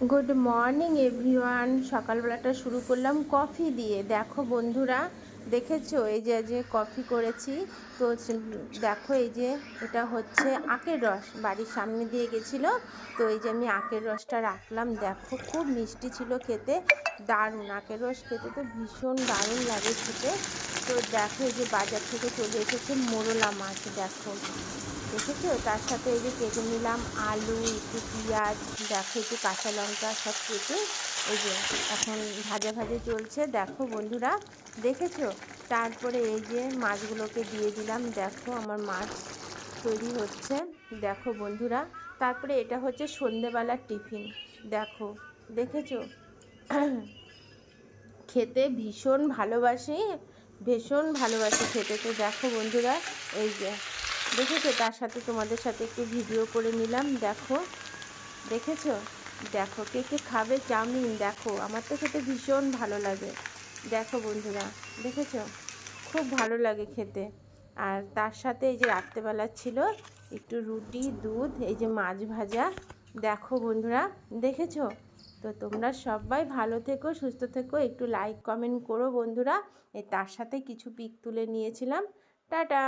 Good morning everyone. সকালবেলাটা শুরু করলাম কফি দিয়ে। দেখো বন্ধুরা, দেখেছো এই যে কফি করেছি। তো দেখো এই যে এটা হচ্ছে আখের রস, বাড়ির সামনে দিয়ে গেছিলো। তো এই যে আমি আখের রসটা রাখলাম, দেখো খুব মিষ্টি ছিল খেতে, দারুণ। আখের রস খেতে তো ভীষণ দারুণ লাগে খেতে। তো দেখো এই যে বাজার থেকে চলে এসেছে মোরলা মাছ, দেখো দেখেছো। তার সাথে এই যে কেটে নিলাম আলু, একটু পেঁয়াজ, দেখো একটু কাঁচা লঙ্কা সব কেটে এই যে এখন ভাজা ভাজা চলছে, দেখো বন্ধুরা দেখেছো। তারপরে এই যে মাছগুলোকে দিয়ে দিলাম, দেখো আমার মাছ তৈরি হচ্ছে, দেখো বন্ধুরা। তারপরে এটা হচ্ছে সন্ধেবেলার টিফিন, দেখো দেখেছো। খেতে ভীষণ ভালোবাসি খেতে। তো দেখো বন্ধুরা এই যে দেখেছো, তার সাথে তোমাদের সাথে একটু ভিডিও করে নিলাম, দেখো দেখেছো। দেখো কে কে খাবে চাউমিন, দেখো আমার তো খেতে ভীষণ ভালো লাগে, দেখো বন্ধুরা দেখেছো, খুব ভালো লাগে খেতে। আর তার সাথে এই যে রাত্রেবেলা ছিল একটু রুটি, দুধ, এই যে মাছ ভাজা, দেখো বন্ধুরা দেখেছো। তো তোমরা সবাই ভালো থেকো, সুস্থ থেকো, একটু লাইক কমেন্ট করো বন্ধুরা। তার সাথে কিছু পিক তুলে নিয়েছিলাম। টাটা।